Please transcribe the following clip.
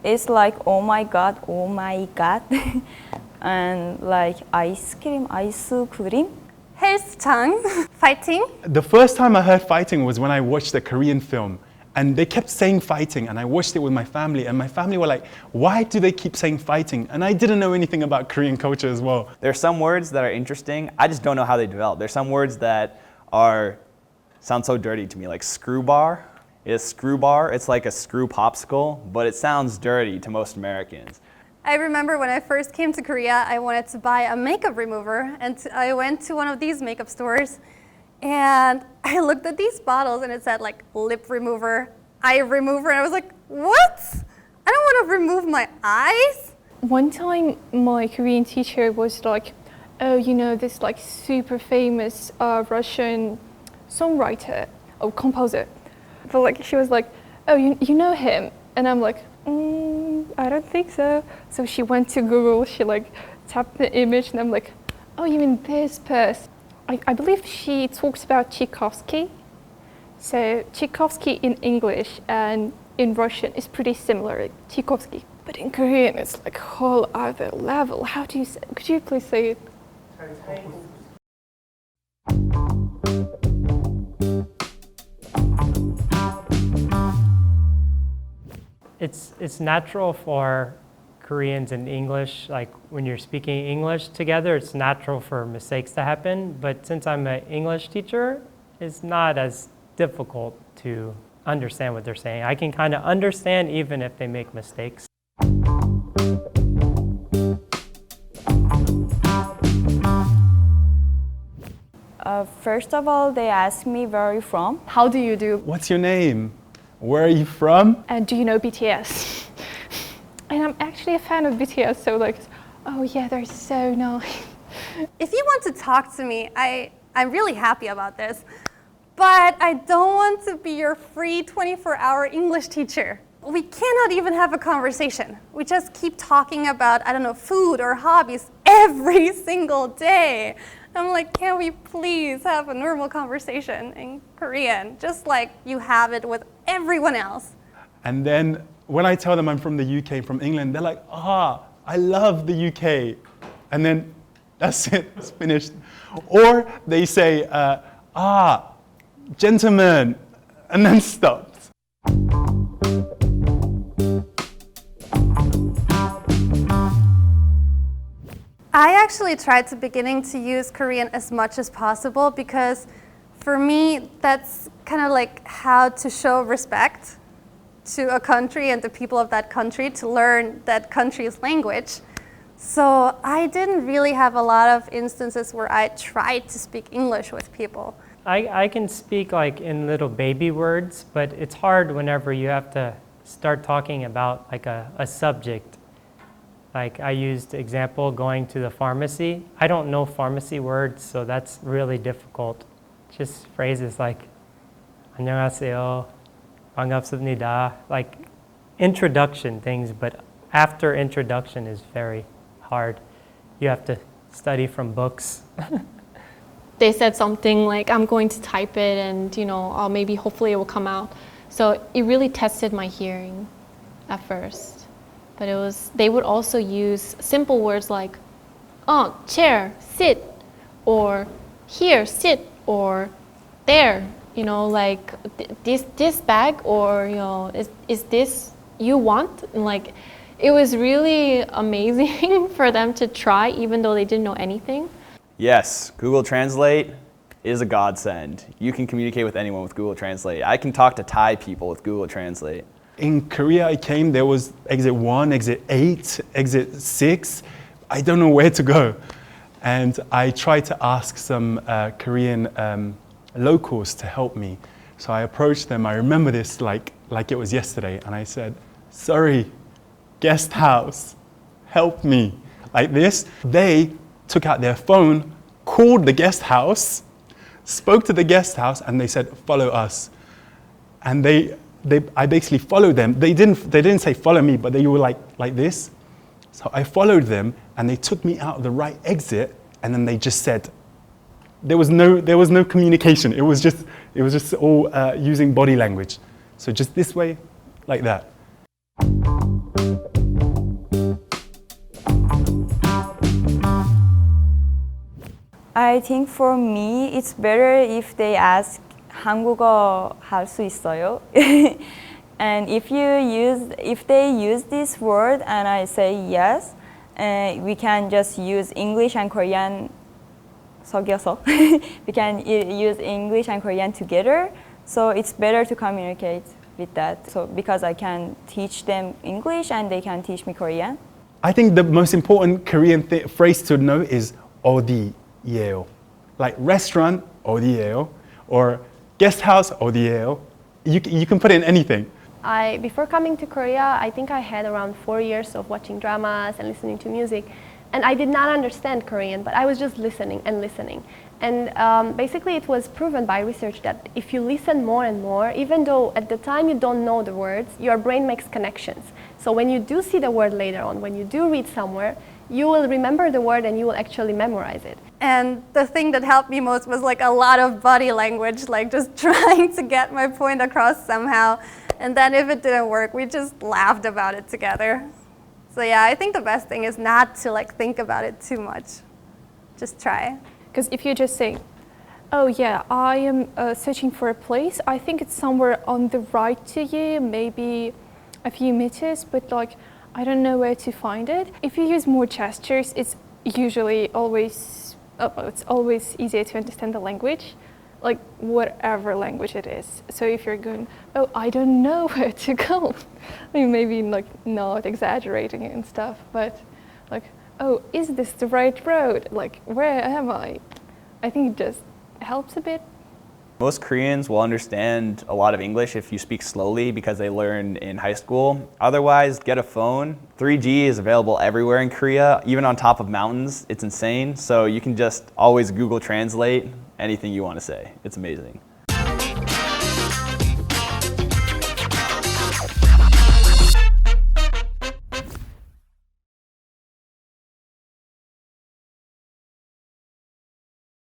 It's like, oh my god, and like ice cream. 헬스장, fighting. The first time I heard fighting was when I watched a Korean film. And they kept saying fighting, and I watched it with my family, and my family were like, why do they keep saying fighting? And I didn't know anything about Korean culture as well. There are some words that are interesting. I just don't know how they develop. There's some words that sound so dirty to me, like screw bar. It's like a screw popsicle, but it sounds dirty to most Americans. I remember when I first came to Korea, I wanted to buy a makeup remover, and I went to one of these makeup stores, and I looked at these bottles, and it said like lip remover, eye remover, and I was like, what? I don't want to remove my eyes. One time, my Korean teacher was like, oh, you know, this like super famous Russian songwriter or composer. But like, she was like, oh, you know him? And I'm like, I don't think so. So she went to Google, she like tapped the image, and I'm like, oh, you mean this person? I believe she talks about Tchaikovsky. So Tchaikovsky in English and in Russian is pretty similar, like Tchaikovsky. But in Korean, it's like a whole other level. How do you say? Could you please say it? It's natural for Koreans and English, like when you're speaking English together, it's natural for mistakes to happen. But since I'm an English teacher, it's not as difficult to understand what they're saying. I can kind of understand even if they make mistakes. First of all, they asked me where are you from? How do you do? What's your name? Where are you from? And do you know BTS? And I'm actually a fan of BTS, so like, oh yeah, they're so nice. If you want to talk to me, I'm really happy about this, but I don't want to be your free 24-hour English teacher. We cannot even have a conversation. We just keep talking about, I don't know, food or hobbies every single day. I'm like, can we please have a normal conversation in Korean, just like you have it with everyone else? And then when I tell them I'm from the UK, from England, they're like, I love the UK. And then that's it, it's finished. Or they say, gentlemen, and then stops. I actually tried to beginning to use Korean as much as possible because for me, that's kind of like how to show respect to a country and the people of that country, to learn that country's language. So I didn't really have a lot of instances where I tried to speak English with people. I can speak like in little baby words, but it's hard whenever you have to start talking about like a subject. Like I used example going to the pharmacy. I don't know pharmacy words, so that's really difficult. Just phrases like 안녕하세요, 반갑습니다, like introduction things, but after introduction is very hard. You have to study from books. They said something like, I'm going to type it and, you know, maybe hopefully it will come out. So it really tested my hearing at first. But they would also use simple words like, chair, sit, or here, sit, or there, you know, like this bag, or, you know, is this you want? And like, it was really amazing for them to try, even though they didn't know anything. Yes, Google Translate is a godsend. You can communicate with anyone with Google Translate. I can talk to Thai people with Google Translate. In Korea I came, there was exit 1, exit 8, exit 6. I don't know where to go. And I tried to ask some Korean locals to help me. So I approached them, I remember this like it was yesterday, and I said, sorry, guest house, help me. Like this. They took out their phone, called the guest house, spoke to the guest house, and they said, follow us. And I basically followed them. They didn't say follow me, but they were like this. So I followed them, and they took me out of the right exit, and then they just said, there was no communication. It was just all using body language. So just this way, like that. I think for me, it's better if they ask 한국어 할 수 있어요? And if they use this word and I say yes, we can just use English and Korean 섞여서. We can use English and Korean together. So it's better to communicate with that. So because I can teach them English and they can teach me Korean. I think the most important Korean phrase to know is 어디예요. Like restaurant 어디예요, or guest house 어디예요. You can put in anything. Before coming to Korea, I think I had around 4 years of watching dramas and listening to music. And I did not understand Korean, but I was just listening and listening. And basically it was proven by research that if you listen more and more, even though at the time you don't know the words, your brain makes connections. So when you do see the word later on, when you do read somewhere, you will remember the word and you will actually memorize it. And the thing that helped me most was like a lot of body language, like just trying to get my point across somehow. And then if it didn't work, we just laughed about it together. So yeah, I think the best thing is not to like think about it too much. Just try. Because if you just say, oh yeah, I am searching for a place, I think it's somewhere on the right to you, maybe a few meters, but like, I don't know where to find it. If you use more gestures, it's usually always, it's always easier to understand the language, like whatever language it is. So if you're going, oh, I don't know where to go, I mean, maybe like not exaggerating it and stuff, but like, oh, is this the right road? Like, where am I? I think it just helps a bit. Most Koreans will understand a lot of English if you speak slowly because they learn in high school. Otherwise, get a phone. 3G is available everywhere in Korea, even on top of mountains. It's insane. So you can just always Google Translate anything you want to say. It's amazing.